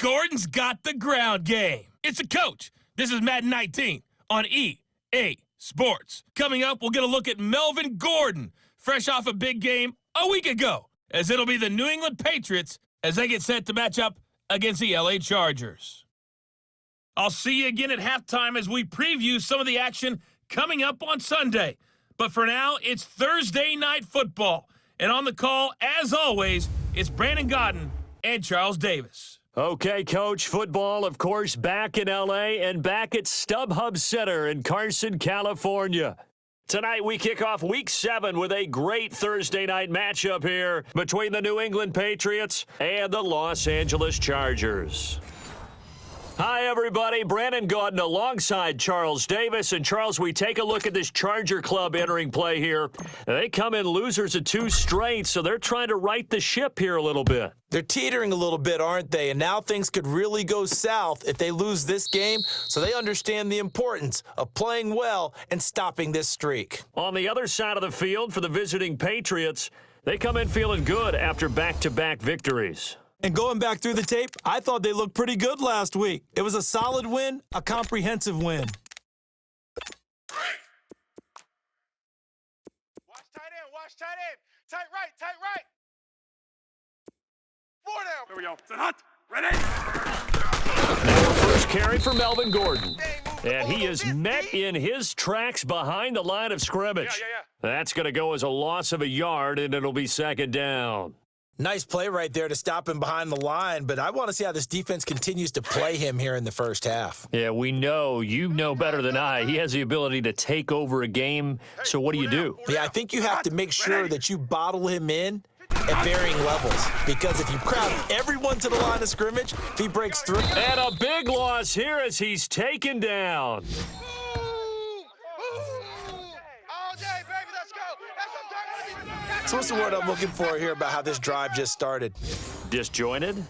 Gordon's got the ground game. It's a coach. This is Madden 19 on EA Sports. Coming up, we'll get a look at Melvin Gordon, fresh off a big game a week ago, as it'll be the New England Patriots as they get set to match up against the LA Chargers. I'll see you again at halftime as we preview some of the action coming up on Sunday. But for now, it's Thursday Night Football. And on the call, as always, it's Brandon Godden and Charles Davis. Okay, Coach, football, of course, back in L.A. and back at StubHub Center in Carson, California. Tonight, we kick off Week 7 with a great Thursday night matchup here between the New England Patriots and the Los Angeles Chargers. Hi, everybody. Brandon Gaudin alongside Charles Davis. And, Charles, we take a look at this Charger club entering play here. They come in losers of 2 straight, so they're trying to right the ship here a little bit. They're teetering a little bit, aren't they? And now things could really go south if they lose this game, so they understand the importance of playing well and stopping this streak. On the other side of the field for the visiting Patriots, they come in feeling good after back-to-back victories. And going back through the tape, I thought they looked pretty good last week. It was a solid win, a comprehensive win. Watch tight end. Tight right. 4 down. Here we go. Set hot. Ready? First carry for Melvin Gordon. And he is met in his tracks behind the line of scrimmage. Yeah. That's going to go as a loss of a yard, and it'll be 2nd down. Nice play right there to stop him behind the line, but I want to see how this defense continues to play him here in the first half. Yeah, we know. You know better than I. He has the ability to take over a game, so what do? Yeah, I think you have to make sure that you bottle him in at varying levels, because if you crowd everyone to the line of scrimmage, if he breaks through. And a big loss here as he's taken down. All day, baby. Let's go. That's what I'm talking about. So what's the word I'm looking for here about how this drive just started? Disjointed?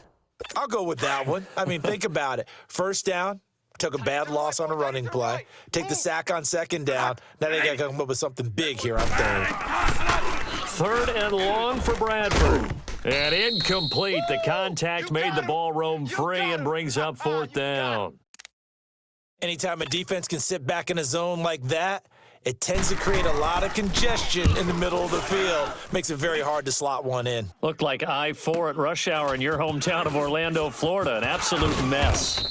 I'll go with that one. I mean, think about it. First down, took a bad loss on a running play. Take the sack on 2nd down. Now they got to come up with something big here on 3rd. 3rd and long for Bradford. And incomplete. The contact made the ball roam free and brings up 4th down. Anytime a defense can sit back in a zone like that, it tends to create a lot of congestion in the middle of the field. Makes it very hard to slot one in. Looked like I-4 at rush hour in your hometown of Orlando, Florida. An absolute mess.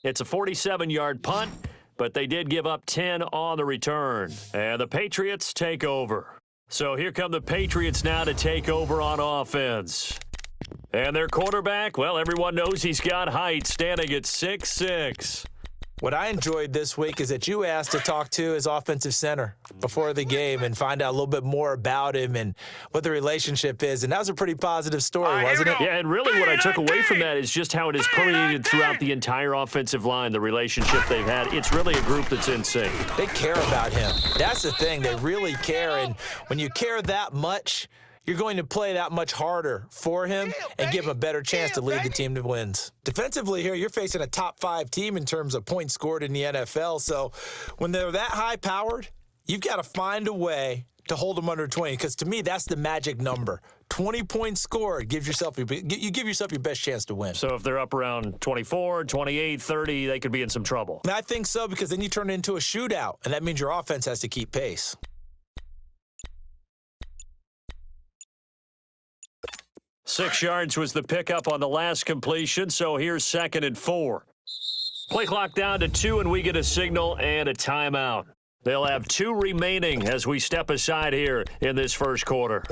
It's a 47-yard punt, but they did give up 10 on the return. And the Patriots take over. So here come the Patriots now to take over on offense. And their quarterback, well, everyone knows he's got height, standing at 6'6". What I enjoyed this week is that you asked to talk to his offensive center before the game and find out a little bit more about him and what the relationship is. And that was a pretty positive story, wasn't it? Yeah, and really what I took away from that is just how it has permeated throughout the entire offensive line, the relationship they've had. It's really a group that's in sync. They care about him. That's the thing. They really care. And when you care that much, you're going to play that much harder for him and give him a better chance to lead the team to wins. Defensively here, you're facing a top 5 team in terms of points scored in the NFL. So when they're that high-powered, you've got to find a way to hold them under 20, because to me, that's the magic number. 20 points scored you give yourself your best chance to win. So if they're up around 24, 28, 30, they could be in some trouble. And I think so, because then you turn it into a shootout, and that means your offense has to keep pace. 6 yards was the pickup on the last completion, so here's 2nd and 4. Play clock down to 2, and we get a signal and a timeout. They'll have 2 remaining as we step aside here in this first quarter.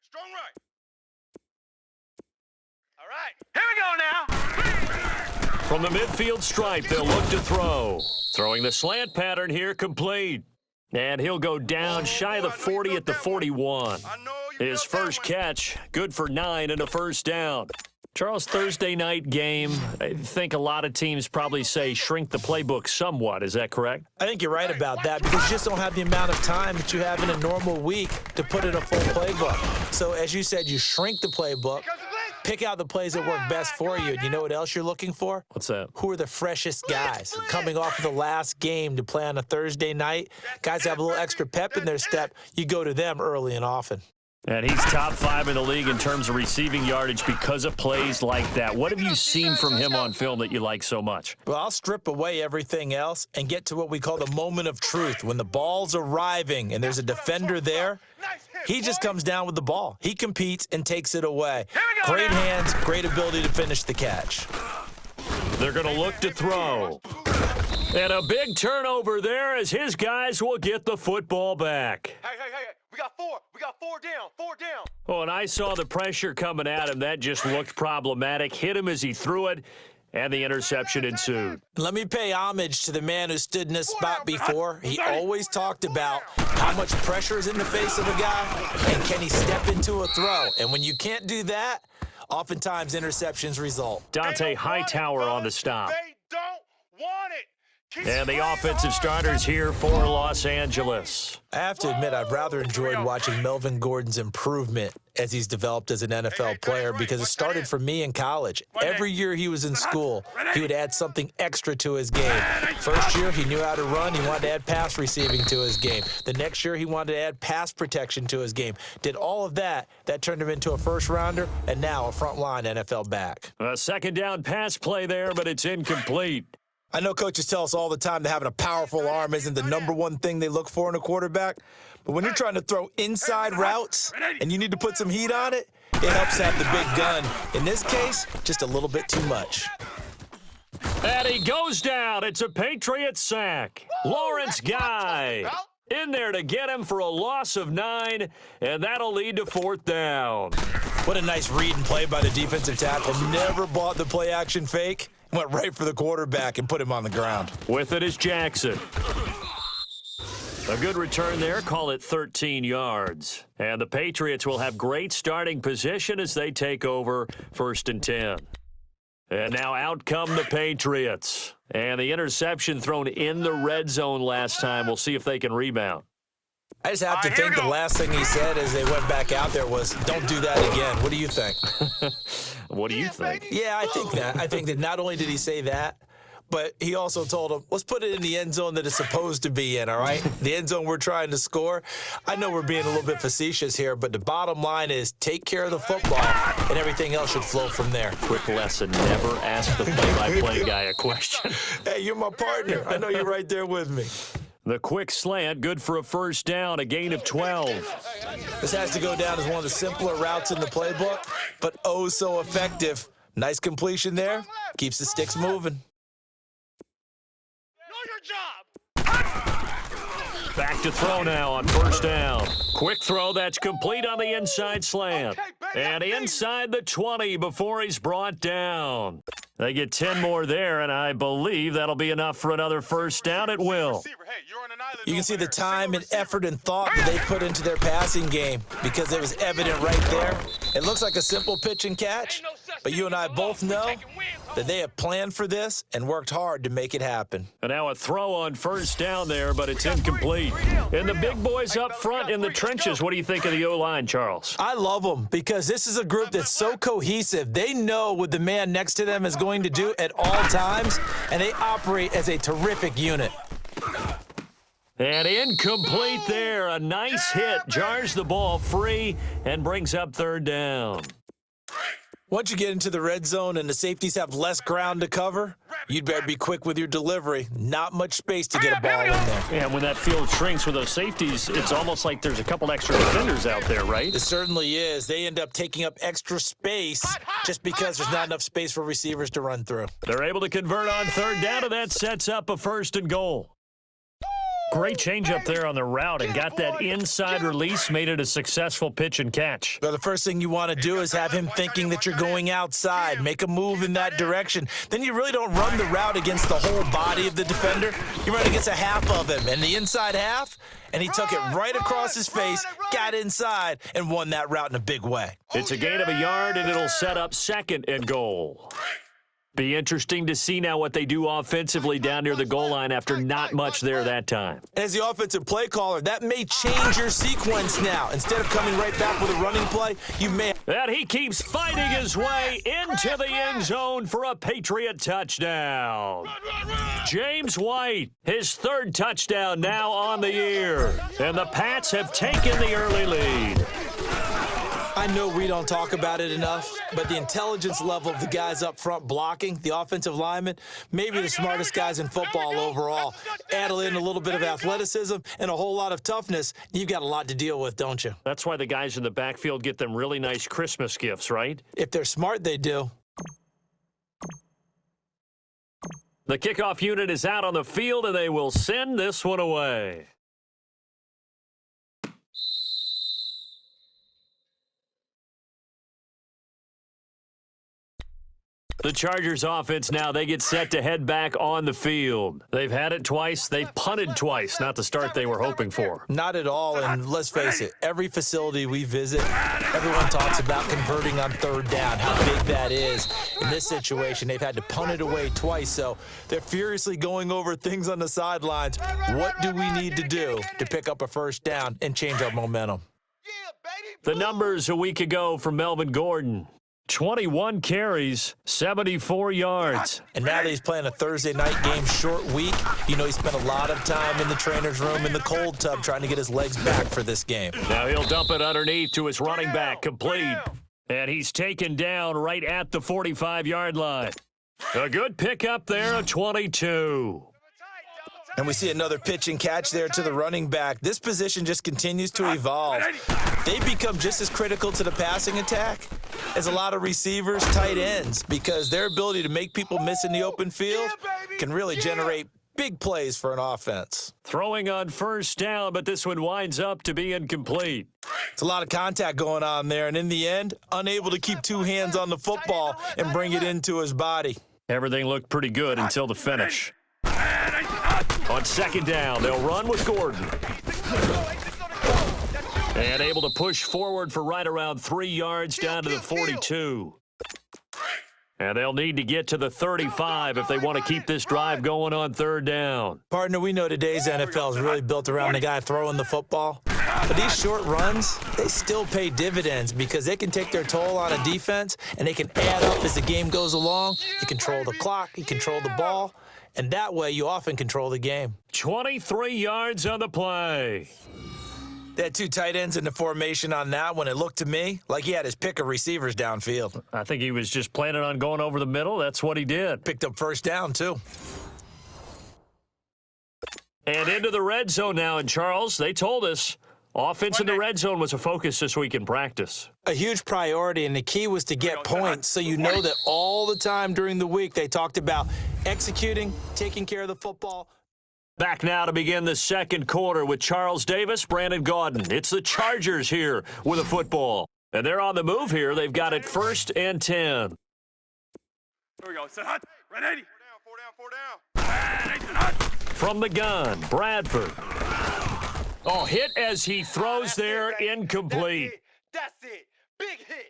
Strong right. All right. Here we go now. From the midfield stripe, they'll look to throw. Throwing the slant pattern here, complete. And he'll go down shy of the 40 at the 41. His first catch, good for 9 and a first down. Charles, Thursday night game, I think a lot of teams probably say shrink the playbook somewhat. Is that correct? I think you're right about that because you just don't have the amount of time that you have in a normal week to put in a full playbook. So as you said, you shrink the playbook, pick out the plays that work best for you. And you know what else you're looking for? What's that? Who are the freshest guys coming off of the last game to play on a Thursday night? Guys have a little extra pep in their step. You go to them early and often. And he's top 5 in the league in terms of receiving yardage because of plays like that. What have you seen from him on film that you like so much? Well, I'll strip away everything else and get to what we call the moment of truth. When the ball's arriving and there's a defender there, he just comes down with the ball. He competes and takes it away. Great hands, great ability to finish the catch. They're going to look to throw. And a big turnover there as his guys will get the football back. Hey, we got 4. We got 4 down. 4 down. Oh, and I saw the pressure coming at him. That just looked problematic. Hit him as he threw it, and the interception ensued. Let me pay homage to the man who stood in this spot before. He always talked about how much pressure is in the face of a guy, and can he step into a throw. And when you can't do that, oftentimes interceptions result. Dante Hightower on the stop. They don't want it. And the offensive starters here for Los Angeles. I have to admit, I've rather enjoyed watching Melvin Gordon's improvement as he's developed as an NFL player because it started for me in college. Every year he was in school, he would add something extra to his game. First year, he knew how to run. He wanted to add pass receiving to his game. The next year, he wanted to add pass protection to his game. Did all of that. That turned him into a first-rounder and now a front-line NFL back. A second down pass play there, but it's incomplete. I know coaches tell us all the time that having a powerful arm isn't the #1 thing they look for in a quarterback, but when you're trying to throw inside routes and you need to put some heat on it, it helps have the big gun. In this case, just a little bit too much. And he goes down. It's a Patriots sack. Lawrence Guy in there to get him for a loss of 9, and that'll lead to 4th down. What a nice read and play by the defensive tackle. Never bought the play-action fake. Went right for the quarterback and put him on the ground. With it is Jackson. A good return there, call it 13 yards. And the Patriots will have great starting position as they take over 1st and 10. And now out come the Patriots. And the interception thrown in the red zone last time. We'll see if they can rebound. I just have to think the last thing he said as they went back out there was, don't do that again. What do you think? What do you think? Yeah, I think that. I think that not only did he say that, but he also told him, let's put it in the end zone that it's supposed to be in, all right? The end zone we're trying to score. I know we're being a little bit facetious here, but the bottom line is take care of the football, and everything else should flow from there. Quick lesson, never ask the play-by-play guy a question. Hey, you're my partner. I know you're right there with me. The quick slant, good for a 1st down, a gain of 12. This has to go down as one of the simpler routes in the playbook, but oh so effective. Nice completion there. Keeps the sticks moving. Know your job. Back to throw now on 1st down. Quick throw, that's complete on the inside slant. And inside the 20 before he's brought down. They get 10 more there, and I believe that'll be enough for another 1st down. It will. You can see the time and effort and thought that they put into their passing game because it was evident right there. It looks like a simple pitch and catch, but you and I both know that they have planned for this and worked hard to make it happen. And now a throw on 1st down there, but it's incomplete. And the big boys up front in the trenches, what do you think of the O-line, Charles? I love them because this is a group that's so cohesive. They know what the man next to them is going to do at all times, and they operate as a terrific unit. And incomplete there. A nice hit. Jars the ball free and brings up 3rd down. Once you get into the red zone and the safeties have less ground to cover, you'd better be quick with your delivery. Not much space to get a ball in there. Yeah, when that field shrinks with those safeties, it's almost like there's a couple extra defenders out there, right? It certainly is. They end up taking up extra space just because there's not enough space for receivers to run through. They're able to convert on 3rd down, and that sets up a 1st and goal. Great change up there on the route and got that inside release, made it a successful pitch and catch. Well, the first thing you want to do is have him thinking that you're going outside, make a move in that direction. Then you really don't run the route against the whole body of the defender. You run against a half of him, and the inside half, and he took it right across his face, got inside, and won that route in a big way. It's a gain of a yard, and it'll set up 2nd and goal. Be interesting to see now what they do offensively down near the goal line after not much there that time. As the offensive play caller, that may change your sequence now. Instead of coming right back with a running play, you may... And he keeps fighting his way into the end zone for a Patriot touchdown. James White, his 3rd touchdown now on the year. And the Pats have taken the early lead. I know we don't talk about it enough, but the intelligence level of the guys up front blocking, the offensive linemen, maybe the smartest guys in football overall. Add in a little bit of athleticism and a whole lot of toughness, you've got a lot to deal with, don't you? That's why the guys in the backfield get them really nice Christmas gifts, right? If they're smart, they do. The kickoff unit is out on the field, and they will send this one away. The Chargers offense now, they get set to head back on the field. They've had it twice. They've punted twice. Not the start they were hoping for. Not at all, and let's face it, every facility we visit, everyone talks about converting on 3rd down, how big that is. In this situation, they've had to punt it away twice, so they're furiously going over things on the sidelines. What do we need to do to pick up a 1st down and change our momentum? The numbers a week ago from Melvin Gordon. 21 carries, 74 yards. And now that he's playing a Thursday night game, short week, you know he spent a lot of time in the trainer's room in the cold tub trying to get his legs back for this game. Now he'll dump it underneath to his running back, complete. And he's taken down right at the 45-yard line. A good pickup there, a 22. And we see another pitch and catch there to the running back. This position just continues to evolve. They become just as critical to the passing attack as a lot of receivers, tight ends, because their ability to make people miss in the open field can really generate big plays for an offense. Throwing on 1st down, but this one winds up to be incomplete. It's a lot of contact going on there, and in the end, unable to keep 2 hands on the football and bring it into his body. Everything looked pretty good until the finish. On 2nd down, they'll run with Gordon. And able to push forward for right around 3 yards down to the 42. And they'll need to get to the 35 if they want to keep this drive going on 3rd down. Partner, we know today's NFL is really built around the guy throwing the football. But these short runs, they still pay dividends because they can take their toll on a defense, and they can add up as the game goes along. You control the clock, you control the ball, and that way you often control the game. 23 yards on the play. They had 2 tight ends in the formation on that one. It looked to me like he had his pick of receivers downfield. I think he was just planning on going over the middle. That's what he did. Picked up 1st down, too. And into the red zone now. And, Charles, they told us offense in the red zone was a focus this week in practice. A huge priority, and the key was to get points, so you know that all the time during the week they talked about executing, taking care of the football. Back now to begin the 2nd quarter with Charles Davis, Brandon Gaudin. It's the Chargers here with a football. And they're on the move here. They've got it 1st and 10. Here we go. Set hot. Red 80. 4 down. From the gun, Bradford. Oh, hit as he throws there, incomplete. That's it. Big hit.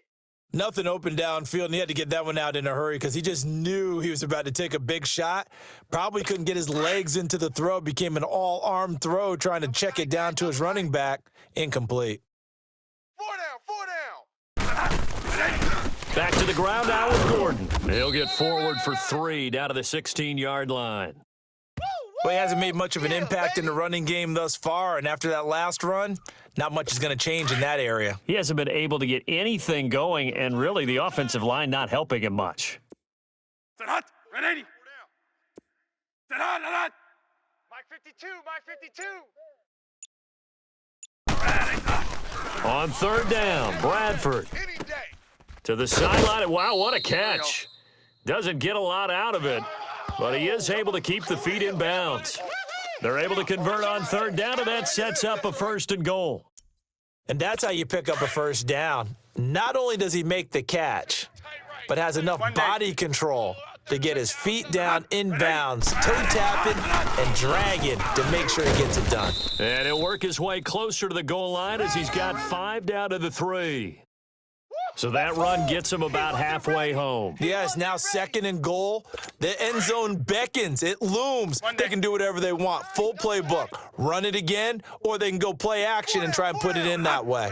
Nothing open downfield, and he had to get that one out in a hurry because he just knew he was about to take a big shot. Probably couldn't get his legs into the throw. Became an all-arm throw trying to check it down to his running back. Incomplete. 4 down. Back to the ground now with Gordon. He'll get forward for 3 down to the 16-yard line. Well, he hasn't made much of an impact in the running game thus far, and after that last run, not much is going to change in that area. He hasn't been able to get anything going, and really the offensive line not helping him much. Set hot. Red 80. Set hot. Mike 52. On 3rd down, Bradford to the sideline. Wow, what a catch. Doesn't get a lot out of it, but he is able to keep the feet in bounds. They're able to convert on third down, and that sets up a 1st and goal. And that's how you pick up a first down. Not only does he make the catch, but has enough body control to get his feet down inbounds, toe-tapping and dragging to make sure he gets it done. And he'll work his way closer to the goal line as he's got 5 down to the 3. So that run gets him about halfway home. Yeah, it's now 2nd and goal. The end zone beckons. It looms. They can do whatever they want. Full playbook. Run it again, or they can go play action and try and put it in that way.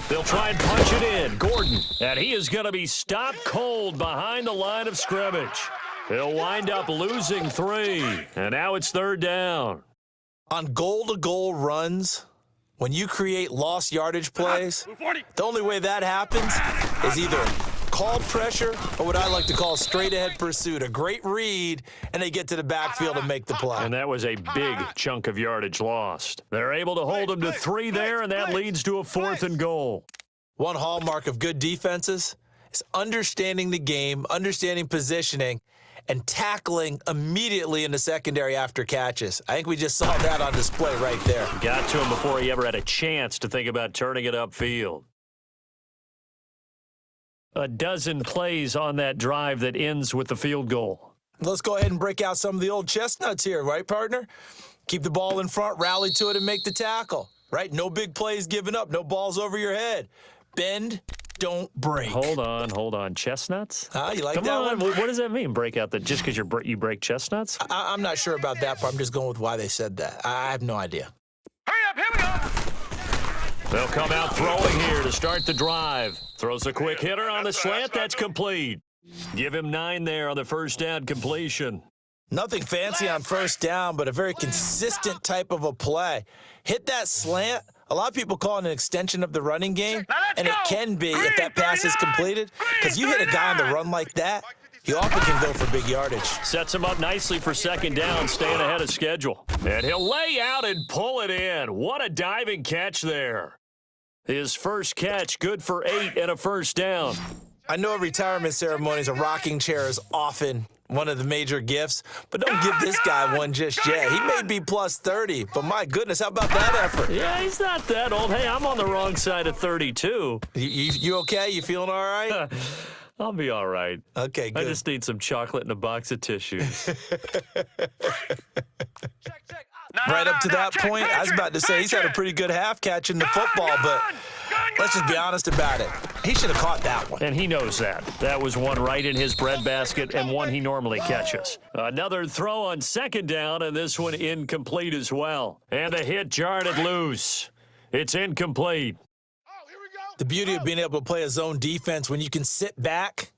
They'll try and punch it in. Gordon. And he is going to be stopped cold behind the line of scrimmage. He'll wind up losing 3. And now it's 3rd down. On goal-to-goal runs, when you create lost yardage plays, the only way that happens is either called pressure or what I like to call straight-ahead pursuit. A great read, and they get to the backfield and make the play. And that was a big chunk of yardage lost. They're able to hold him to 3 there, and that leads to a 4th and goal. One hallmark of good defenses is understanding the game, understanding positioning, and tackling immediately in the secondary after catches. I think we just saw that on display right there. Got to him before he ever had a chance to think about turning it upfield. A dozen plays on that drive that ends with the field goal. Let's go ahead and break out some of the old chestnuts here, right, partner? Keep the ball in front, rally to it, and make the tackle, right? No big plays given up, no balls over your head. Bend, don't break. Hold on. Chestnuts? You like Come that on. one? What does that mean, break out the just because you break chestnuts? I'm not sure about that, but I'm just going with why they said that. I have no idea. Hurry up, here we go. They'll come out throwing here to start the drive. Throws a quick hitter on the slant. That's complete. Give him 9 there on the 1st down completion. Nothing fancy on 1st down, but a very consistent type of a play. Hit that slant. A lot of people call it an extension of the running game, and it can be if that pass is completed, because you hit a guy on the run like that, he often can go for big yardage. Sets him up nicely for 2nd down, staying ahead of schedule. And he'll lay out and pull it in. What a diving catch there. His first catch, good for 8 and a 1st down. I know at retirement ceremonies, a rocking chair is often one of the major gifts, but don't give this guy one just yet. He may be plus 30, but my goodness, how about that effort? Yeah, he's not that old. Hey, I'm on the wrong side of 32. You okay? You feeling all right? I'll be all right. Okay, good. I just need some chocolate and a box of tissues. Right up to that point, I was about to say he's had a pretty good half catch in the football, but let's just be honest about it. He should have caught that one. And he knows that. That was one right in his breadbasket and one he normally catches. Another throw on 2nd down, and this one incomplete as well. And the hit jarred it loose. It's incomplete. The beauty of being able to play a zone defense when you can sit back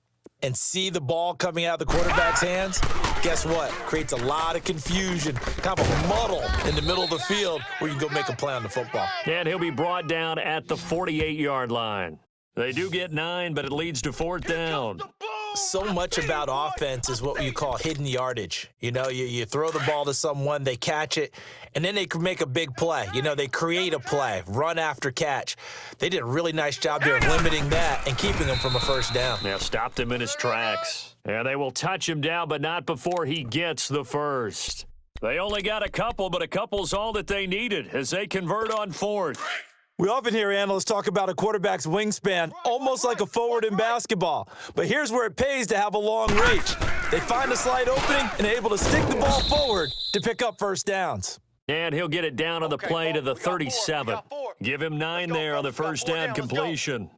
and see the ball coming out of the quarterback's hands, guess what? Creates a lot of confusion, kind of a muddle in the middle of the field where you can go make a play on the football. And he'll be brought down at the 48-yard line. They do get 9, but it leads to 4th down. So much about offense is what you call hidden yardage. You know, you throw the ball to someone, they catch it, and then they can make a big play. You know, they create a play, run after catch. They did a really nice job there of limiting that and keeping him from a 1st down. Now stopped him in his tracks. And they will touch him down, but not before he gets the 1st. They only got a couple, but a couple's all that they needed as they convert on 4th. We often hear analysts talk about a quarterback's wingspan, almost like a forward in basketball. But here's where it pays to have a long reach. They find a slight opening and are able to stick the ball forward to pick up 1st downs. And he'll get it down on the play to the 37. Give him 9 there on the 1st down completion.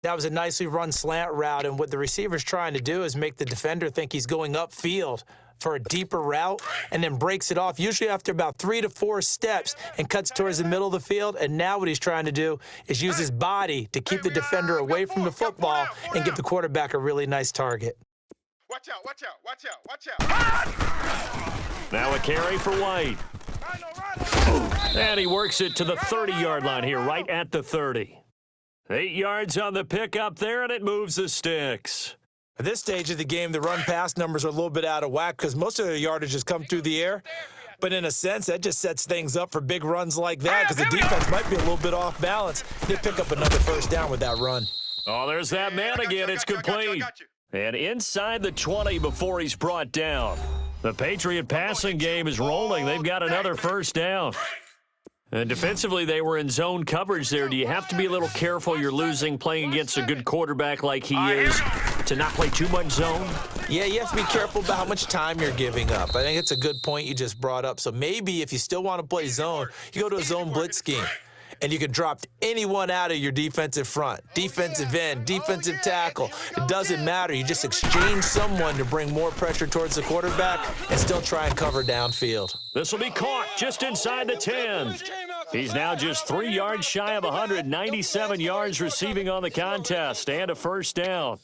That was a nicely run slant route, and what the receiver's trying to do is make the defender think he's going upfield for a deeper route and then breaks it off, usually after about 3 to 4 steps, and cuts towards the middle of the field. And now what he's trying to do is use his body to keep the defender away from the football and give the quarterback a really nice target. Watch out, watch out, watch out, watch out. Now a carry for White. And he works it to the 30-yard line here, right at the 30. 8 yards on the pickup there, and it moves the sticks. At this stage of the game, the run-pass numbers are a little bit out of whack because most of their yardage has come through the air. But in a sense, that just sets things up for big runs like that because the defense might be a little bit off balance. They pick up another 1st down with that run. Oh, there's that man again. It's complete. And inside the 20 before he's brought down. The Patriot passing game is rolling. They've got another first down. And defensively, they were in zone coverage there. Do you have to be a little careful you're losing playing against a good quarterback like he is to not play too much zone? Yeah, you have to be careful about how much time you're giving up. I think it's a good point you just brought up. So maybe if you still want to play zone, you go to a zone blitz scheme. And you can drop anyone out of your defensive front, defensive end, defensive tackle. It doesn't matter. You just exchange someone to bring more pressure towards the quarterback and still try and cover downfield. This will be caught just inside the 10. He's now just 3 yards shy of 197 yards receiving on the contest and a first down.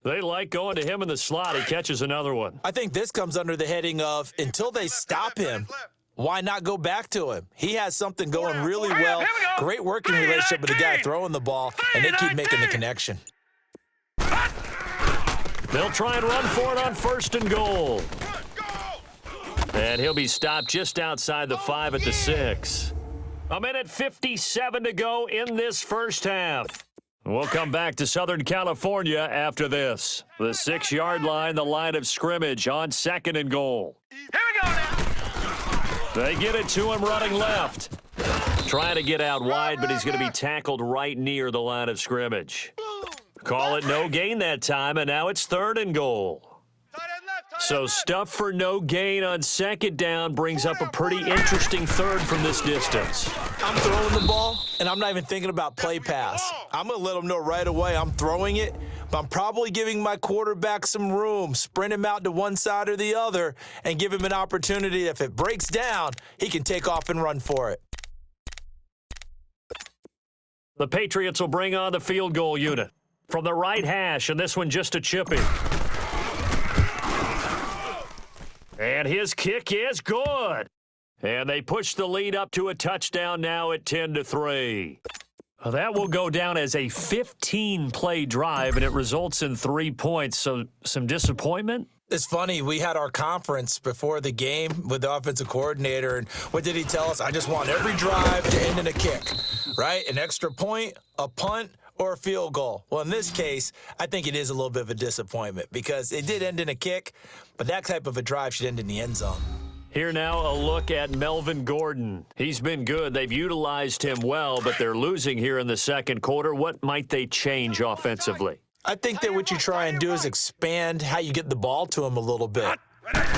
They like going to him in the slot. He catches another one. I think this comes under the heading of until they stop him, why not go back to him? He has something going really well. Great working relationship with the guy throwing the ball, and they keep making the connection. They'll try and run for it on 1st and goal. And he'll be stopped just outside the 5 at the 6. A minute 57 to go in this first half. We'll come back to Southern California after this. The 6-yard line, the line of scrimmage on 2nd and goal. Here we go now. They get it to him running left. Trying to get out wide, but he's going to be tackled right near the line of scrimmage. Call it no gain that time, and now it's 3rd and goal. So stuff for no gain on 2nd down brings up a pretty interesting 3rd from this distance. I'm throwing the ball, and I'm not even thinking about play pass. I'm going to let them know right away I'm throwing it, but I'm probably giving my quarterback some room, sprint him out to one side or the other, and give him an opportunity. If it breaks down, he can take off and run for it. The Patriots will bring on the field goal unit from the right hash, and this one just a chippy. And his kick is good. And they push the lead up to a touchdown now at 10-3. Well, that will go down as a 15-play drive, and it results in 3 points. So some disappointment? It's funny, we had our conference before the game with the offensive coordinator, and what did he tell us? I just want every drive to end in a kick, right? An extra point, a punt, or a field goal. Well, in this case, I think it is a little bit of a disappointment because it did end in a kick, but that type of a drive should end in the end zone. Here now, a look at Melvin Gordon. He's been good. They've utilized him well, but they're losing here in the 2nd quarter. What might they change offensively? I think that what you try and do is expand how you get the ball to him a little bit.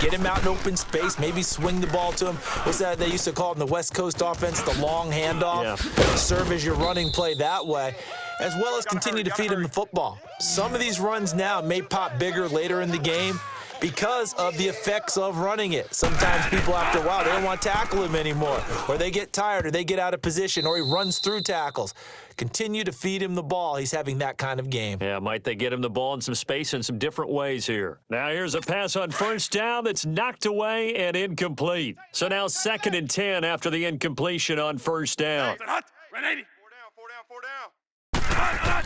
Get him out in open space, maybe swing the ball to him. What's that they used to call it in the West Coast offense, the long handoff? Yeah. Serve as your running play that way, as well as continue to feed him the football. Some of these runs now may pop bigger later in the game because of the effects of running it. Sometimes people, after a while, they don't want to tackle him anymore, or they get tired, or they get out of position, or he runs through tackles. Continue to feed him the ball. He's having that kind of game. Yeah, might they get him the ball in some space in some different ways here. Now here's a pass on 1st down that's knocked away and incomplete. So now 2nd and 10 after the incompletion on 1st down. Four down.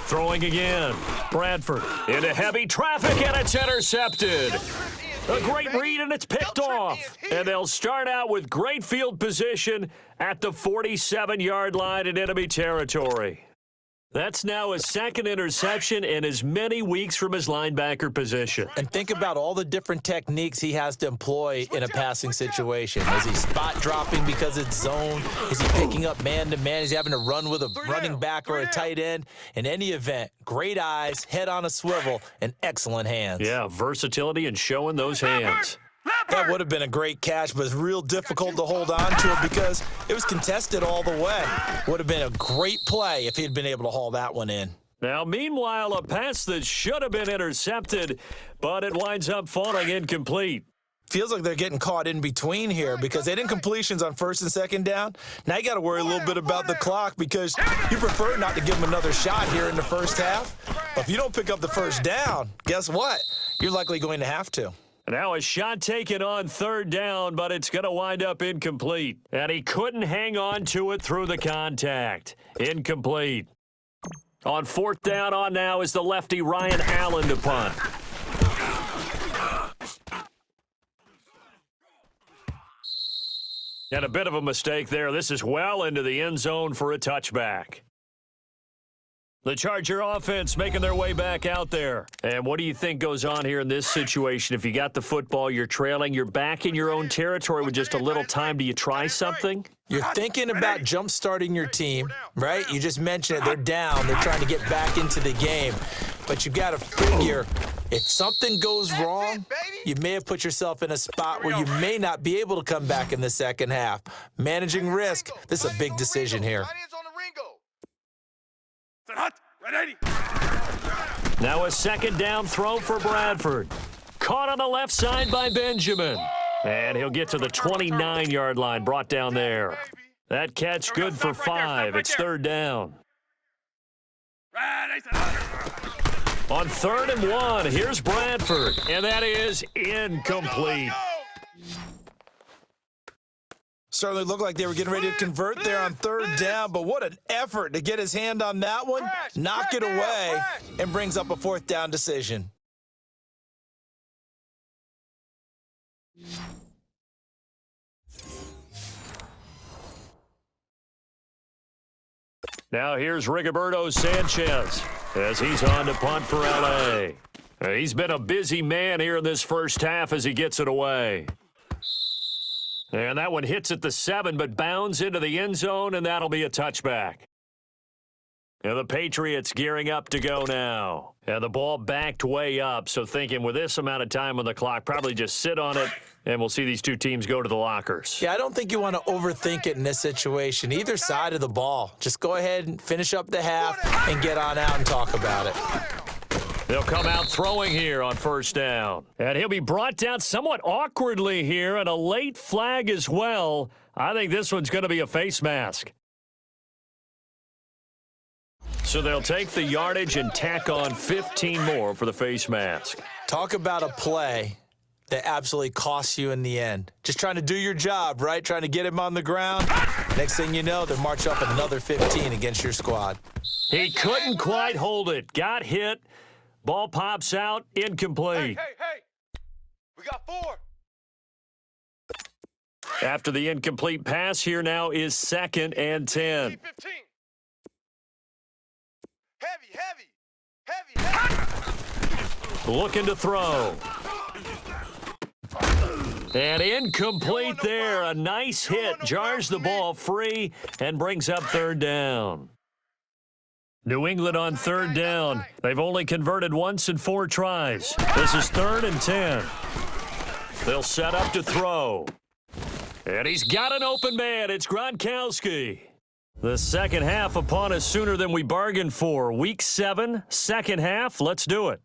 Throwing again. Bradford into heavy traffic, and it's intercepted. A great read, and it's picked off. And they'll start out with great field position at the 47-yard line in enemy territory. That's now his 2nd interception in as many weeks from his linebacker position. And think about all the different techniques he has to employ in a passing situation. Is he spot dropping because it's zone? Is he picking up man-to-man? Is he having to run with a running back or a tight end? In any event, great eyes, head on a swivel, and excellent hands. Yeah, versatility and showing those hands. That would have been a great catch, but it's real difficult to hold on to it because it was contested all the way. Would have been a great play if he'd been able to haul that one in. Now, meanwhile, a pass that should have been intercepted, but it winds up falling incomplete. Feels like they're getting caught in between here because they had incompletions on 1st and 2nd down. Now you got to worry a little bit about the clock because you prefer not to give them another shot here in the first half. But if you don't pick up the 1st down, guess what? You're likely going to have to. Now a shot taken on 3rd down, but it's going to wind up incomplete. And he couldn't hang on to it through the contact. Incomplete. On 4th down on now is the lefty Ryan Allen to punt. And a bit of a mistake there. This is well into the end zone for a touchback. The Charger offense making their way back out there. And what do you think goes on here in this situation? If you got the football, you're trailing, you're back in your own territory with just a little time. Do you try something? You're thinking about jump-starting your team, right? You just mentioned it. They're down. They're trying to get back into the game. But you got to figure, if something goes wrong, you may have put yourself in a spot where you may not be able to come back in the second half. Managing risk, this is a big decision here. Now a second down throw for Bradford. Caught on the left side by Benjamin. And he'll get to the 29-yard line, brought down there. That catch good for 5. It's third down. On 3rd and 1, here's Bradford, and that is incomplete. Certainly looked like they were getting ready to convert there on 3rd down, but what an effort to get his hand on that one, knock it away, and brings up a 4th down decision. Now here's Rigoberto Sanchez as he's on to punt for L.A. He's been a busy man here in this first half as he gets it away. And that one hits at the 7, but bounds into the end zone, and that'll be a touchback. And the Patriots gearing up to go now. And the ball backed way up, so thinking with this amount of time on the clock, probably just sit on it, and we'll see these two teams go to the lockers. Yeah, I don't think you want to overthink it in this situation. Either side of the ball. Just go ahead and finish up the half and get on out and talk about it. They'll come out throwing here on 1st down. And he'll be brought down somewhat awkwardly here, and a late flag as well. I think this one's going to be a face mask. So they'll take the yardage and tack on 15 more for the face mask. Talk about a play that absolutely costs you in the end. Just trying to do your job, right? Trying to get him on the ground. Next thing you know, they march up another 15 against your squad. He couldn't quite hold it. Got hit. Ball pops out. Incomplete. Hey. We got 4. After the incomplete pass, here now is 2nd and 10. 15. Heavy. Looking to throw. And incomplete there. A nice hit. Jars the ball free and brings up 3rd down. New England on 3rd down. They've only converted once in 4 tries. This is 3rd and 10. They'll set up to throw. And he's got an open man. It's Gronkowski. The second half upon us sooner than we bargained for. Week 7, second half. Let's do it.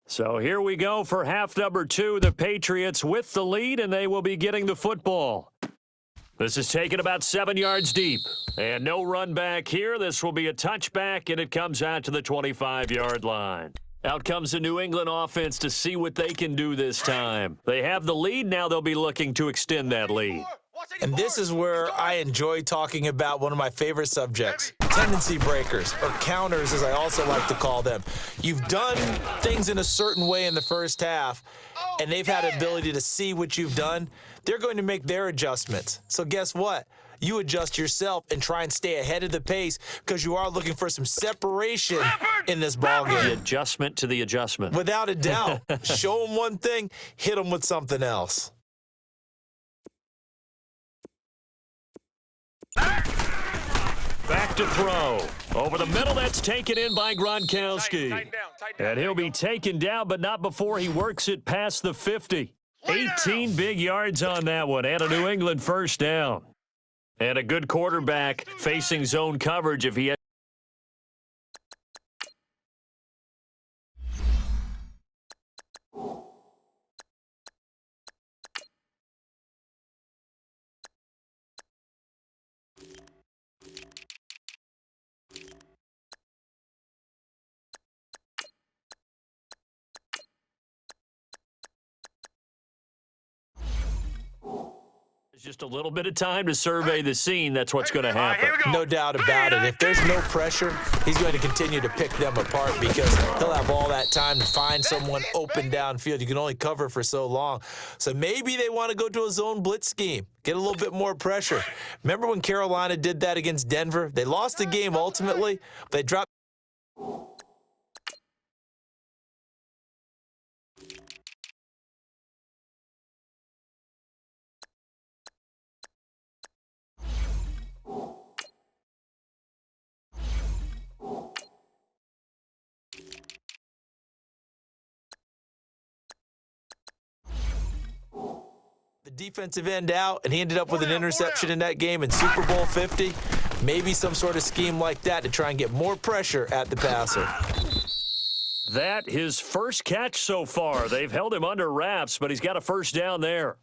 So here we go for half number 2. The Patriots with the lead, and they will be getting the football. This is taken about 7 yards deep. And no run back here. This will be a touchback, and it comes out to the 25-yard line. Out comes the New England offense to see what they can do this time. They have the lead. Now they'll be looking to extend that lead. And this is where I enjoy talking about one of my favorite subjects, tendency breakers, or counters as I also like to call them. You've done things in a certain way in the first half, and they've had the ability to see what you've done. They're going to make their adjustments. So guess what? You adjust yourself and try and stay ahead of the pace because you are looking for some separation in this ballgame. The adjustment to the adjustment. Without a doubt. Show them one thing, hit them with something else. Back to throw. Over the middle, that's taken in by Gronkowski. And he'll be taken down, but not before he works it past the 50. 18 big yards on that one, and a New England first down. And a good quarterback facing zone coverage if he has. Just a little bit of time to survey the scene. That's what's going to happen. No doubt about it. If there's no pressure, he's going to continue to pick them apart because he'll have all that time to find someone open downfield. You can only cover for so long. So maybe they want to go to a zone blitz scheme, get a little bit more pressure. Remember when Carolina did that against Denver? They lost the game ultimately. They dropped. The defensive end out, and he ended up with an interception in that game in Super Bowl 50. Maybe some sort of scheme like that to try and get more pressure at the passer. That his first catch so far. They've held him under wraps, but he's got a first down there.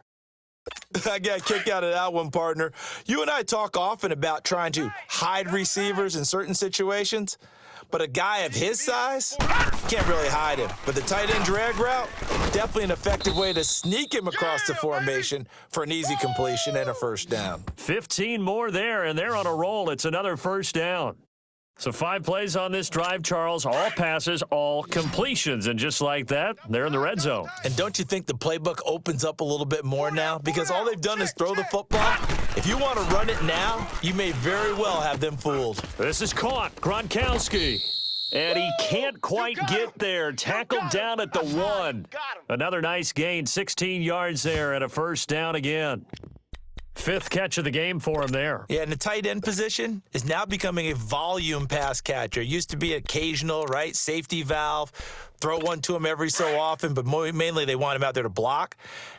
I got a kick out of that one, partner. You and I talk often about trying to hide receivers in certain situations, but a guy of his size, can't really hide him. But the tight end drag route, definitely an effective way to sneak him across the formation for an easy completion and a first down. 15 more there, and they're on a roll. It's another first down. So 5 plays on this drive, Charles. All passes, all completions. And just like that, they're in the red zone. And don't you think the playbook opens up a little bit more now? Because all they've done is throw the football. If you want to run it now, you may very well have them fooled. This is caught. Gronkowski. And he can't quite get there. Tackled down at the 1. Another nice gain, 16 yards there, and a first down again. 5th catch of the game for him there. Yeah, and the tight end position is now becoming a volume pass catcher. It used to be occasional, right? Safety valve. Throw one to him every so often, but mainly they want him out there to block.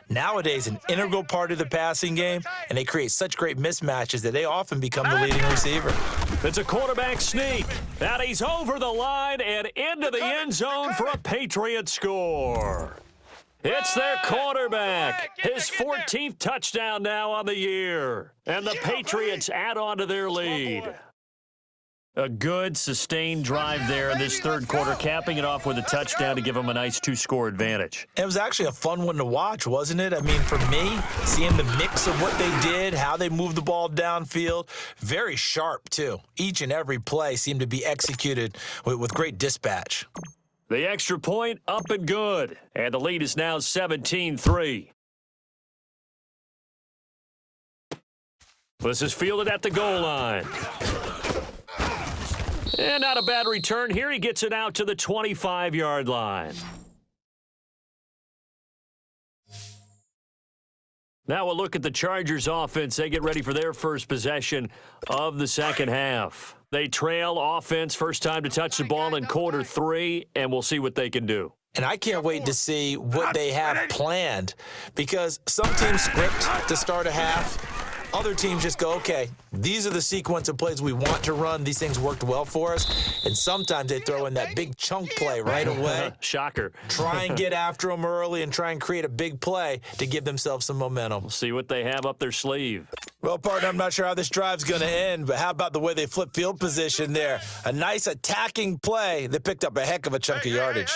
Nowadays, an integral part of the passing game, and they create such great mismatches that they often become the leading receiver. It's a quarterback sneak. And he's over the line and into the end zone for a Patriots score. It's their quarterback. His 14th touchdown now on the year. And the Patriots add on to their lead. A good, sustained drive there in this third quarter, capping it off with a touchdown to give them a nice 2-score advantage. It was actually a fun one to watch, wasn't it? I mean, for me, seeing the mix of what they did, how they moved the ball downfield, very sharp, too. Each and every play seemed to be executed with great dispatch. The extra point up and good. And the lead is now 17-3. This is fielded at the goal line. And not a bad return here. He gets it out to the 25-yard line. Now we'll look at the Chargers offense. They get ready for their first possession of the second half. They trail offense, first time to touch the ball in quarter 3, and we'll see what they can do. And I can't wait to see what they have planned, because some teams script to start a half. Other teams just go, okay, these are the sequence of plays we want to run. These things worked well for us. And sometimes they throw in that big chunk play right away. Shocker. Try and get after them early and try and create a big play to give themselves some momentum. We'll see what they have up their sleeve. Well, partner, I'm not sure how this drive's going to end, but how about the way they flip field position there? A nice attacking play that picked up a heck of a chunk of yardage.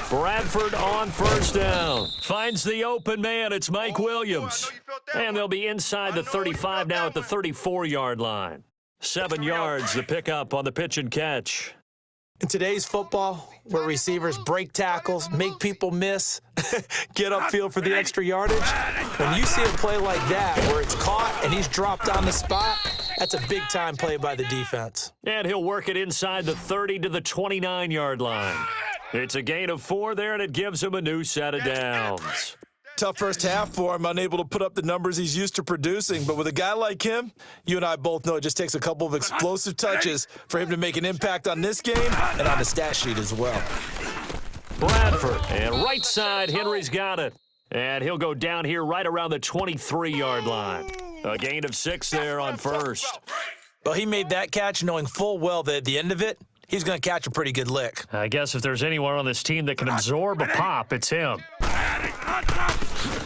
Bradford on first down. Finds the open man. It's Mike Williams. And they'll be inside the 35 now at the 34-yard line. 7 yards the pickup on the pitch and catch. In today's football, where receivers break tackles, make people miss, get upfield for the extra yardage, when you see a play like that where it's caught and he's dropped on the spot, that's a big-time play by the defense. And he'll work it inside the 30 to the 29-yard line. It's a gain of 4 there, and it gives him a new set of downs. Tough first half for him, unable to put up the numbers he's used to producing. But with a guy like him, you and I both know it just takes a couple of explosive touches for him to make an impact on this game and on the stat sheet as well. Bradford, and right side, Henry's got it. And he'll go down here right around the 23-yard line. A gain of 6 there on first. Well, he made that catch knowing full well that at the end of it, he's going to catch a pretty good lick. I guess if there's anyone on this team that can absorb a pop, it's him.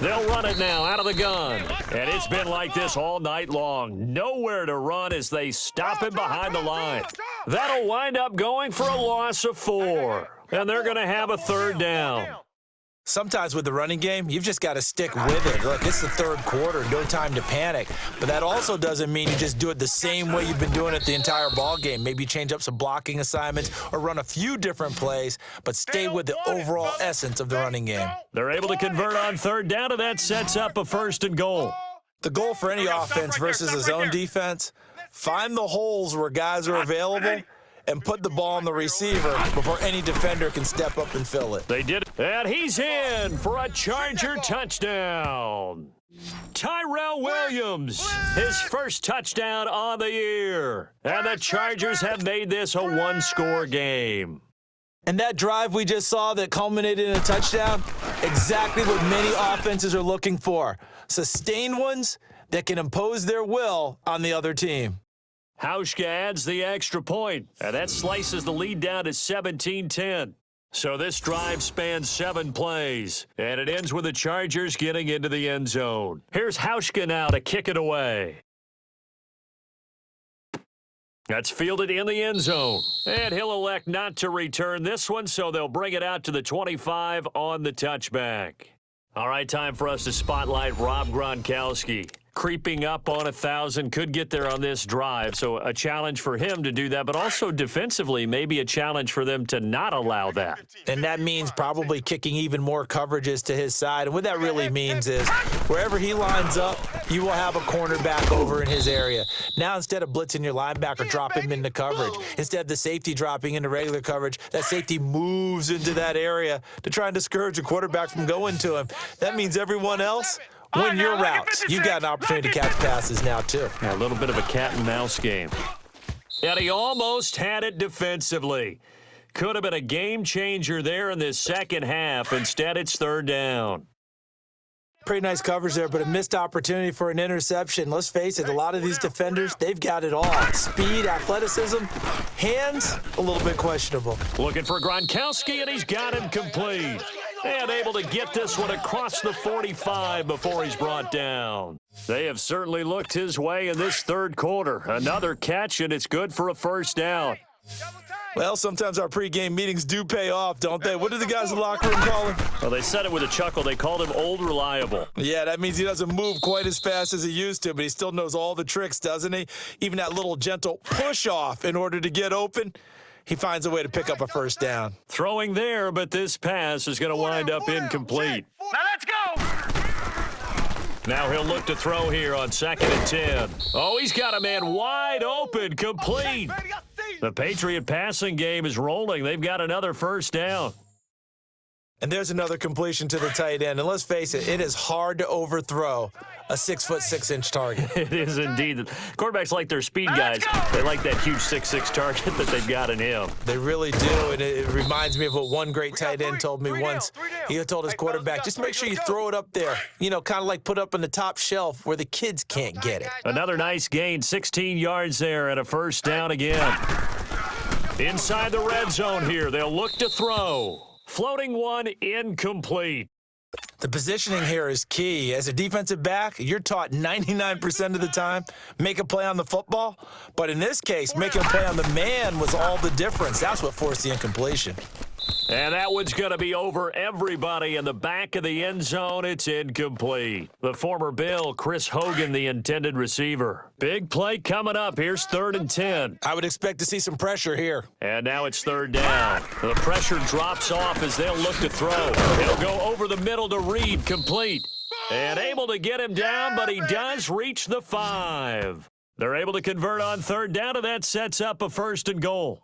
They'll run it now out of the gun. And it's been like this all night long. Nowhere to run as they stop him behind the line. That'll wind up going for a loss of 4. And they're going to have a third down. Sometimes with the running game, you've just got to stick with it. Look, it's the third quarter, no time to panic. But that also doesn't mean you just do it the same way you've been doing it the entire ball game. Maybe change up some blocking assignments or run a few different plays, but stay with the overall essence of the running game. They're able to convert on third down, and that sets up a 1st and goal. The goal for any offense versus a zone defense, find the holes where guys are available and put the ball on the receiver before any defender can step up and fill it. They did it. And he's in for a Charger touchdown. Tyrell Williams, his first touchdown on the year. And the Chargers have made this a one-score game. And that drive we just saw that culminated in a touchdown, exactly what many offenses are looking for. Sustained ones that can impose their will on the other team. Hauschka adds the extra point, and that slices the lead down to 17-10. So this drive spans 7 plays, and it ends with the Chargers getting into the end zone. Here's Hauschka now to kick it away. That's fielded in the end zone, and he'll elect not to return this one, so they'll bring it out to the 25 on the touchback. All right, time for us to spotlight Rob Gronkowski. Creeping up on 1,000, could get there on this drive, so a challenge for him to do that, but also defensively, maybe a challenge for them to not allow that. And that means probably kicking even more coverages to his side. And what that really means is wherever he lines up, you will have a cornerback over in his area. Now, instead of blitzing your linebacker, drop him into coverage. Instead of the safety dropping into regular coverage, that safety moves into that area to try and discourage a quarterback from going to him. That means everyone else, win your routes. You got an opportunity to catch passes now, too. Yeah, a little bit of a cat-and-mouse game. And he almost had it defensively. Could have been a game-changer there in this second half. Instead, it's third down. Pretty nice coverage there, but a missed opportunity for an interception. Let's face it, a lot of these defenders, they've got it all. Speed, athleticism, hands, a little bit questionable. Looking for Gronkowski, and he's got him complete. And able to get this one across the 45 before he's brought down. They have certainly looked his way in this third quarter. Another catch, and it's good for a first down. Well, sometimes our pregame meetings do pay off, don't they? What did the guys in the locker room call him? Well, they said it with a chuckle. They called him Old Reliable. Yeah, that means he doesn't move quite as fast as he used to, but he still knows all the tricks, doesn't he? Even that little gentle push-off in order to get open. He finds a way to pick up a first down. Throwing there, but this pass is going to wind up incomplete. Now let's go! Now he'll look to throw here on 2nd and 10. Oh, he's got a man wide open, complete. The Patriot passing game is rolling. They've got another first down. And there's another completion to the tight end. And let's face it, it is hard to overthrow a 6'6" target. It is indeed. Quarterbacks like their speed guys. They like that huge 6'6" target that they've got in him. They really do, and it reminds me of what one great tight end told me once. He told his quarterback, just make sure you throw it up there. You know, kind of like put up on the top shelf where the kids can't get it. Another nice gain, 16 yards there and a first down again. Inside the red zone here, they'll look to throw. Floating one, incomplete. The positioning here is key. As a defensive back, you're taught 99% of the time, make a play on the football. But in this case, making a play on the man was all the difference. That's what forced the incompletion. And that one's going to be over everybody in the back of the end zone. It's incomplete. The former Bill, Chris Hogan, the intended receiver. Big play coming up. Here's 3rd and 10. I would expect to see some pressure here. And now it's third down. The pressure drops off as they'll look to throw. He'll go over the middle to Reed, complete. And able to get him down, but he does reach the 5. They're able to convert on third down, and that sets up a 1st and goal.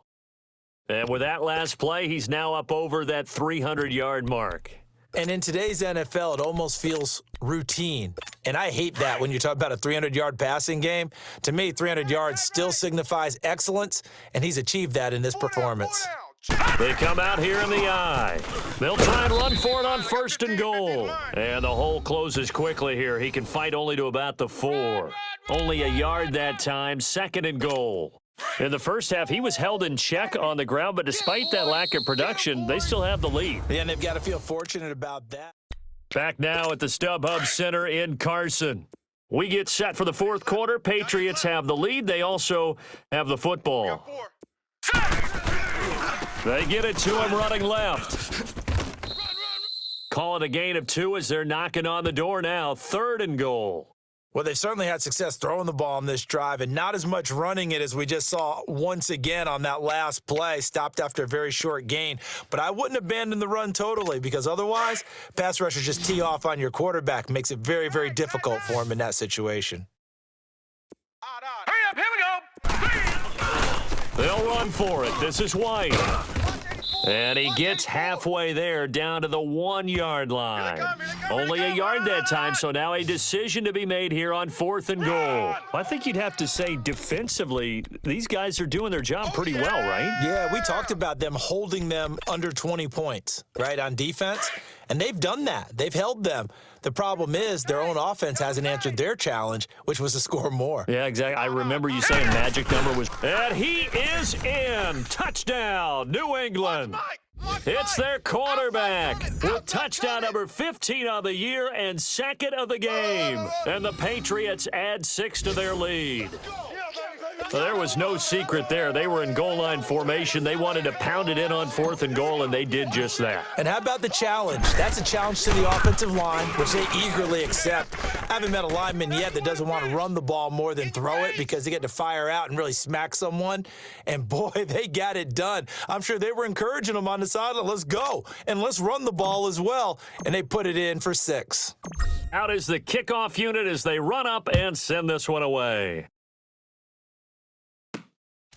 And with that last play, he's now up over that 300-yard mark. And in today's NFL, it almost feels routine. And I hate that when you talk about a 300-yard passing game. To me, 300 yards still signifies excellence, and he's achieved that in this performance. They come out here in the eye. They'll try and run for it on 1st and goal. And the hole closes quickly here. He can fight only to about the 4. Only a yard that time, 2nd and goal. In the first half, he was held in check on the ground, but despite that lack of production, they still have the lead. Yeah, and they've got to feel fortunate about that. Back now at the StubHub Center in Carson. We get set for the 4th quarter. Patriots have the lead. They also have the football. They get it to him running left. Call it a gain of 2 as they're knocking on the door now. 3rd and goal. Well, they've certainly had success throwing the ball on this drive and not as much running it as we just saw once again on that last play. Stopped after a very short gain. But I wouldn't abandon the run totally because otherwise, pass rushers just tee off on your quarterback. Makes it very, very difficult for him in that situation. Hurry up, here we go. They'll run for it. This is White. And he gets halfway there down to the 1-yard line. Only a yard that time, so now a decision to be made here on 4th and goal. I think you'd have to say defensively, these guys are doing their job pretty well, right? Yeah, we talked about them holding them under 20 points, right, on defense. And they've done that. They've held them. The problem is their own offense hasn't answered their challenge, which was to score more. Yeah, exactly. I remember you saying magic number was... And he is in! Touchdown, New England! It's their quarterback with touchdown number 15 of the year and 2nd of the game. And the Patriots add 6 to their lead. There was no secret there. They were in goal line formation. They wanted to pound it in on 4th and goal, and they did just that. And how about the challenge? That's a challenge to the offensive line, which they eagerly accept. I haven't met a lineman yet that doesn't want to run the ball more than throw it because they get to fire out and really smack someone. And, boy, they got it done. I'm sure they were encouraging them on the sideline. Let's go, and let's run the ball as well. And they put it in for 6. Out is the kickoff unit as they run up and send this one away.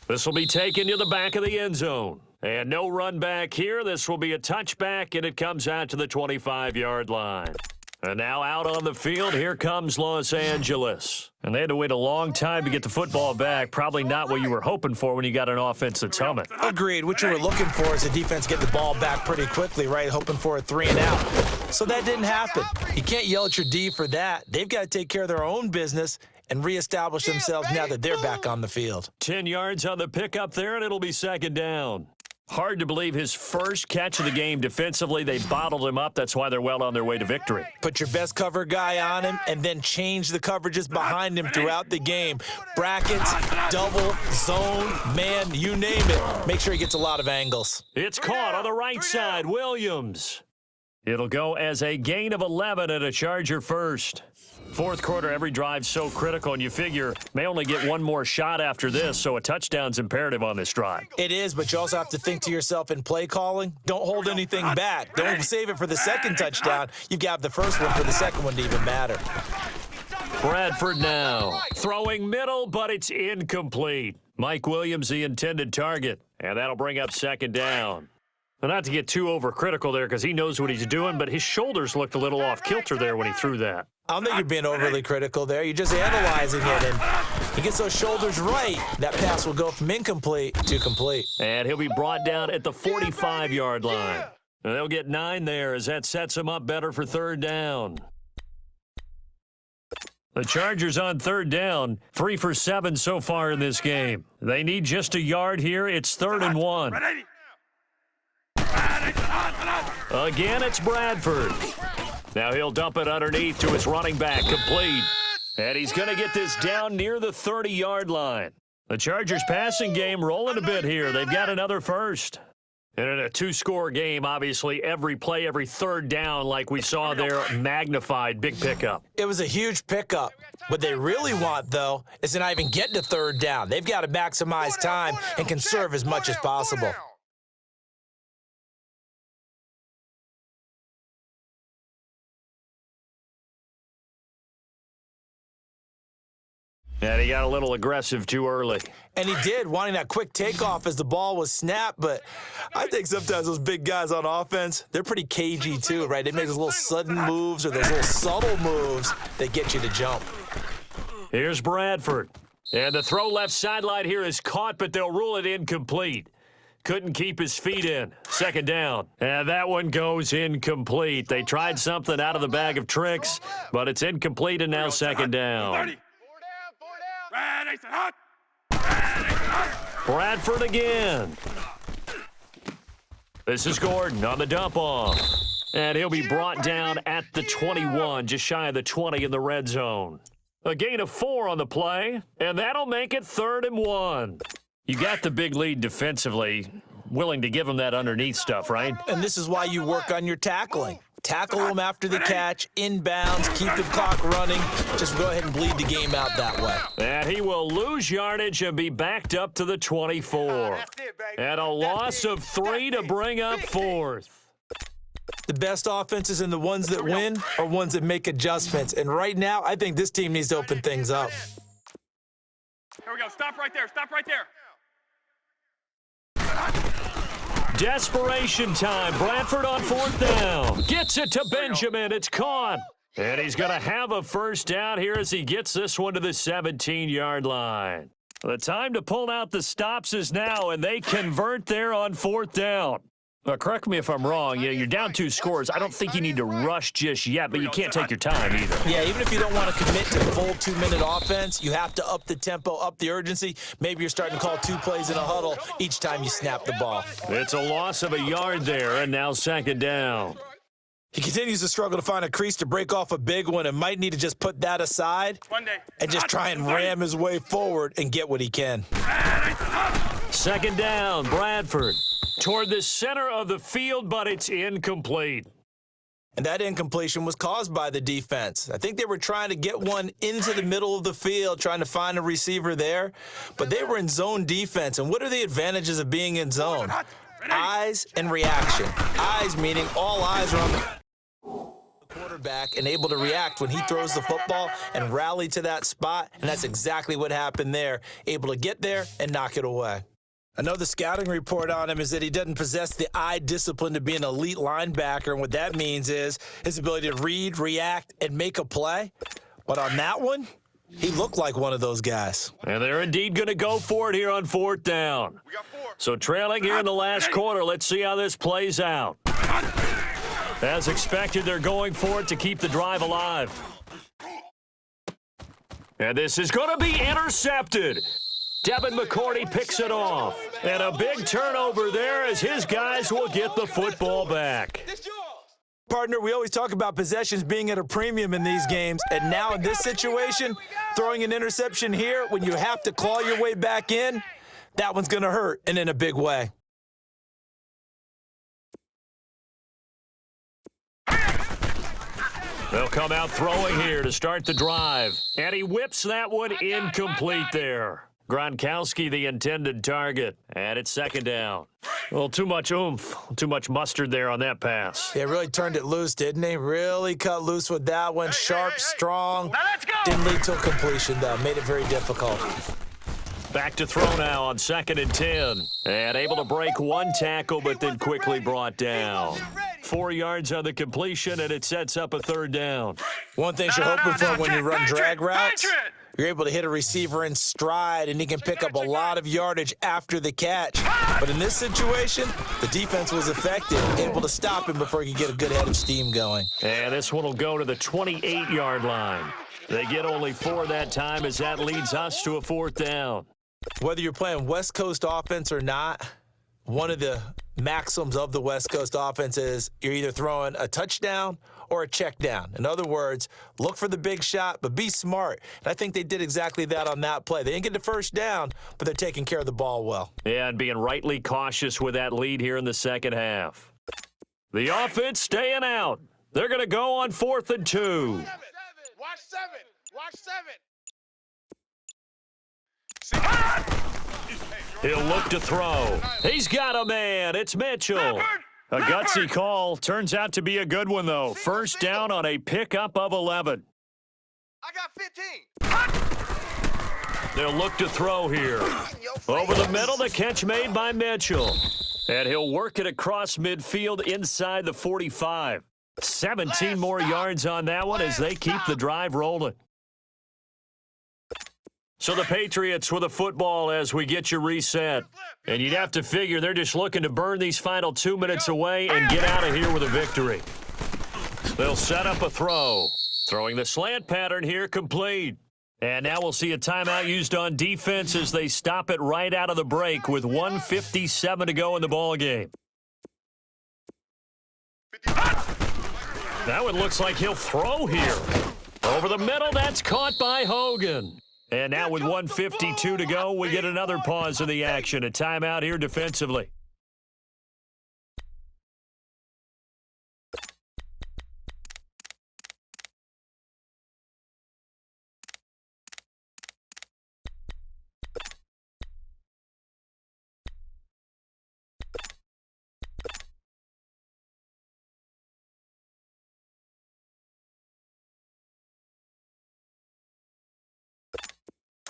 This will be taken to the back of the end zone. And no run back here. This will be a touchback, and it comes out to the 25-yard line. And now out on the field, here comes Los Angeles. And they had to wait a long time to get the football back. Probably not what you were hoping for when you got an offense that's humming. Agreed. What you were looking for is the defense get the ball back pretty quickly, right? Hoping for a 3 and out. So that didn't happen. You can't yell at your D for that. They've got to take care of their own business and reestablish themselves now that they're back on the field. 10 yards on the pickup there, and it'll be 2nd down. Hard to believe his first catch of the game defensively. They bottled him up. That's why they're well on their way to victory. Put your best cover guy on him and then change the coverages behind him throughout the game. Brackets, double, zone, man, you name it. Make sure he gets a lot of angles. It's caught on the right side, Williams. It'll go as a gain of 11 and a Charger first. 4th quarter, every drive's so critical, and you figure may only get one more shot after this, so a touchdown's imperative on this drive. It is, but you also have to think to yourself in play calling, don't hold anything back. Don't save it for the 2nd touchdown. You've got the first one for the 2nd one to even matter. Bradford now. Throwing middle, but it's incomplete. Mike Williams, the intended target, and that'll bring up 2nd down. Well, not to get too overcritical there because he knows what he's doing, but his shoulders looked a little off kilter there when he threw that. I don't think you're being overly critical there. You're just analyzing it, and he gets those shoulders right. That pass will go from incomplete to complete. And he'll be brought down at the 45-yard line. And they'll get 9 there as that sets him up better for 3rd down. The Chargers on 3rd down, 3 for 7 so far in this game. They need just a yard here. It's 3rd and 1. Again, it's Bradford. Now he'll dump it underneath to his running back, complete. And he's going to get this down near the 30-yard line. The Chargers passing game rolling a bit here. They've got another first. And in a 2-score game, obviously, every play, every 3rd down, like we saw there, magnified, big pickup. It was a huge pickup. What they really want, though, is to not even get to 3rd down. They've got to maximize time and conserve as much as possible. And he got a little aggressive too early. And he did, wanting that quick takeoff as the ball was snapped. But I think sometimes those big guys on offense, they're pretty cagey too, right? They make those little sudden moves or those little subtle moves that get you to jump. Here's Bradford. And the throw left sideline here is caught, but they'll rule it incomplete. Couldn't keep his feet in. 2nd down. And that one goes incomplete. They tried something out of the bag of tricks, but it's incomplete and now 2nd down. Bradford again. This is Gordon on the dump off. And he'll be brought down at the 21, just shy of the 20 in the red zone. A gain of 4 on the play, and that'll make it 3rd and 1. You got the big lead defensively, willing to give him that underneath stuff, right? And this is why you work on your tackling. tackle them after the catch, inbounds, keep the clock running. Just go ahead and bleed the game out that way. And he will lose yardage and be backed up to the 24. And a loss of 3 to bring up 4th. The best offenses and the ones that win are ones that make adjustments. And right now, I think this team needs to open things up. Here we go. Stop right there. Stop right there. Desperation time. Bradford on 4th down. Gets it to Benjamin. It's caught. And he's going to have a first down here as he gets this one to the 17-yard line. The time to pull out the stops is now, and they convert there on 4th down. Correct me if I'm wrong. You're down 2 scores. I don't think you need to rush just yet, but you can't take your time either. Yeah, even if you don't want to commit to full 2-minute offense, you have to up the tempo, up the urgency. Maybe you're starting to call 2 plays in a huddle each time you snap the ball. It's a loss of a yard there, and now 2nd down. He continues to struggle to find a crease to break off a big one and might need to just put that aside and just try and ram his way forward and get what he can. 2nd down, Bradford. Toward the center of the field, but it's incomplete. And that incompletion was caused by the defense. I think they were trying to get one into the middle of the field, trying to find a receiver there, but they were in zone defense. And what are the advantages of being in zone? Eyes and reaction. Eyes meaning all eyes are on the quarterback and able to react when he throws the football and rally to that spot. And that's exactly what happened there. Able to get there and knock it away. Another scouting report on him is that he doesn't possess the eye discipline to be an elite linebacker. And what that means is his ability to read, react, and make a play. But on that one, he looked like one of those guys. And they're indeed going to go for it here on 4th down. So trailing here in the last quarter, let's see how this plays out. As expected, they're going for it to keep the drive alive. And this is going to be intercepted. Devin McCourty picks it off. And a big turnover there as his guys will get the football back. Partner, we always talk about possessions being at a premium in these games, and now in this situation, throwing an interception here when you have to claw your way back in, that one's going to hurt, and in a big way. They'll come out throwing here to start the drive. And he whips that one incomplete there. Gronkowski, the intended target. And it's 2nd down. Well, too much oomph, too much mustard there on that pass. Yeah, really turned it loose, didn't he? Really cut loose with that one. Sharp, strong. Didn't lead to a completion, though. Made it very difficult. Back to throw now on 2nd and 10. And able to break one tackle, but then quickly brought down. 4 yards on the completion, and it sets up a 3rd down. One thing you're hoping for when you run drag routes, you're able to hit a receiver in stride, and he can pick up a lot of yardage after the catch. But in this situation, the defense was effective, able to stop him before he could get a good head of steam going. And this one will go to the 28-yard line. They get only 4 that time as that leads us to a 4th down. Whether you're playing West Coast offense or not, one of the maxims of the West Coast offense is you're either throwing a touchdown or a check down. In other words, look for the big shot, but be smart. And I think they did exactly that on that play. They didn't get the first down, but they're taking care of the ball well. Yeah, and being rightly cautious with that lead here in the 2nd half. The offense staying out. They're going to go on 4th and 2. Watch 7. Watch 7. He'll look to throw. He's got a man. It's Mitchell. A gutsy call. Turns out to be a good one, though. First down on a pickup of 11. I got 15. They'll look to throw here. Over the middle, the catch made by Mitchell. And he'll work it across midfield inside the 45. 17 more yards on that one as they keep the drive rolling. So the Patriots with a football as we get you reset. And you'd have to figure they're just looking to burn these final 2 minutes away and get out of here with a victory. They'll set up a throw. Throwing the slant pattern here complete. And now we'll see a timeout used on defense as they stop it right out of the break with 1:57 to go in the ballgame. That one looks like he'll throw here. Over the middle, that's caught by Hogan. And now with 1:52 to go, we get another pause in the action. A timeout here defensively.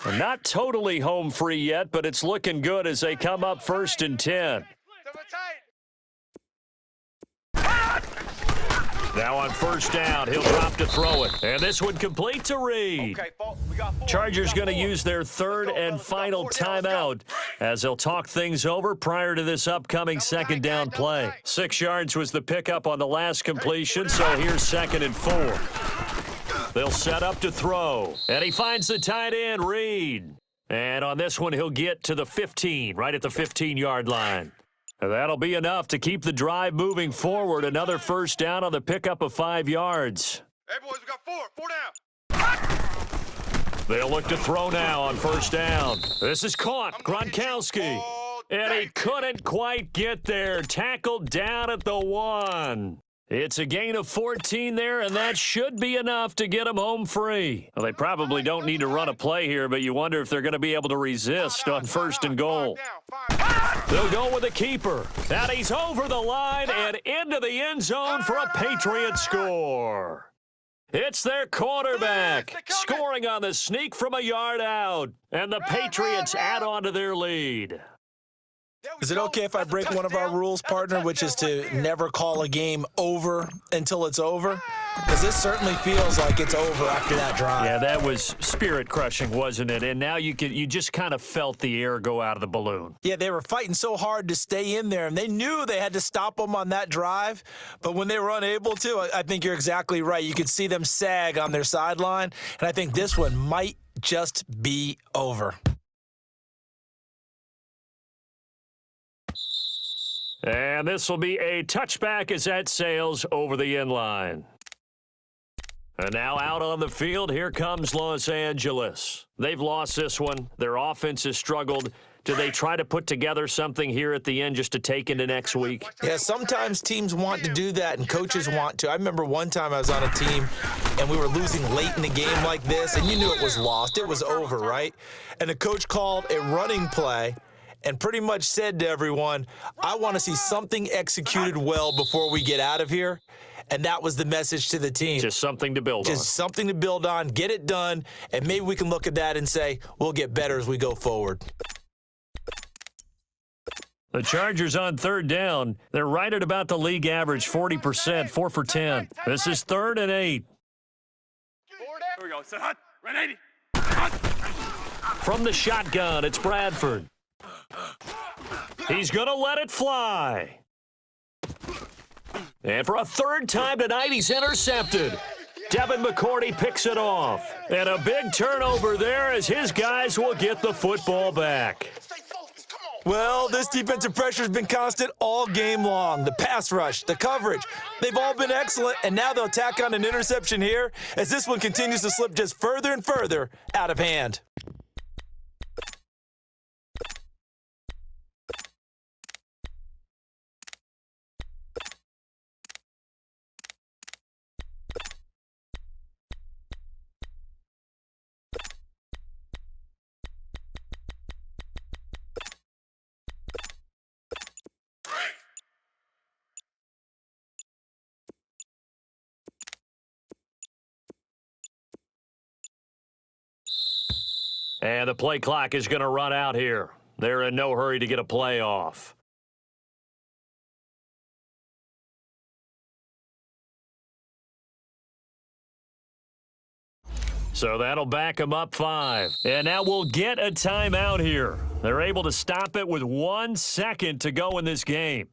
Not totally home free yet, but it's looking good as they come up 1st and 10. Now on 1st down, he'll drop to throw it. And this one complete to Reed. Chargers going to use their 3rd and final timeout as they'll talk things over prior to this upcoming 2nd down play. 6 yards was the pickup on the last completion, so here's 2nd and 4. They'll set up to throw. And he finds the tight end, Reed. And on this one, he'll get to the 15, right at the 15-yard line. And that'll be enough to keep the drive moving forward. Another 1st down on the pickup of 5 yards. Hey, boys, we got 4 down. They'll look to throw now on 1st down. This is caught. Gronkowski. And he couldn't quite get there. Tackled down at the 1. It's a gain of 14 there, and that should be enough to get him home free. Well, they probably don't need to run a play here, but you wonder if they're going to be able to resist on 1st and goal. They'll go with the keeper. And he's over the line and into the end zone for a Patriots score. It's their quarterback scoring on the sneak from a yard out, and the Patriots add on to their lead. Is it okay if I break one of our rules, partner, which is to never call a game over until it's over? Because this certainly feels like it's over after that drive. Yeah, that was spirit-crushing, wasn't it? And now you just kind of felt the air go out of the balloon. Yeah, they were fighting so hard to stay in there, and they knew they had to stop them on that drive. But when they were unable to, I think you're exactly right. You could see them sag on their sideline, and I think this one might just be over. And this will be a touchback as that sails over the end line. And now out on the field, here comes Los Angeles. They've lost this one. Their offense has struggled. Do they try to put together something here at the end just to take into next week? Yeah, sometimes teams want to do that and coaches want to. I remember one time I was on a team and we were losing late in the game like this, and you knew it was lost. It was over, right? And the coach called a running play and pretty much said to everyone, I want to see something executed well before we get out of here. And that was the message to the team. Just something to build on. Just something to build on, get it done, and maybe we can look at that and say, we'll get better as we go forward. The Chargers on 3rd down. They're right at about the league average, 40%, 4 for 10. This is 3rd and 8. Here we go. Set hot. Run 80. From the shotgun, it's Bradford. He's going to let it fly. And for a 3rd time tonight, he's intercepted. Devin McCourty picks it off. And a big turnover there as his guys will get the football back. Well, this defensive pressure has been constant all game long. The pass rush, the coverage, they've all been excellent, and now they'll tack on an interception here as this one continues to slip just further and further out of hand. And the play clock is going to run out here. They're in no hurry to get a play off. So that'll back them up 5. And now we'll get a timeout here. They're able to stop it with 1 second to go in this game.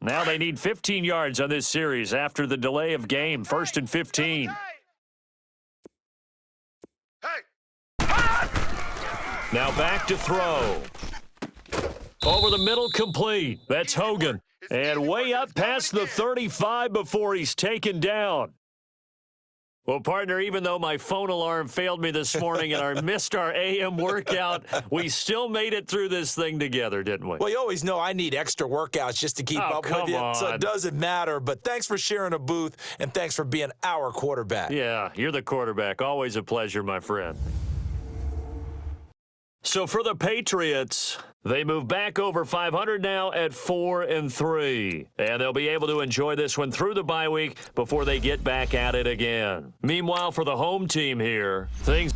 Now they need 15 yards on this series after the delay of game. 1st and 15. Now back to throw. Over the middle, complete. That's Hogan. And way up past the 35 before he's taken down. Well, partner, even though my phone alarm failed me this morning and I missed our AM workout, we still made it through this thing together, didn't we? Well, you always know I need extra workouts just to keep up with you, so it doesn't matter. But thanks for sharing a booth, and thanks for being our quarterback. Yeah, you're the quarterback. Always a pleasure, my friend. So for the Patriots, They move back over 500 now at 4-3. And they'll be able to enjoy this one through the bye week before they get back at it again. Meanwhile, for the home team here, things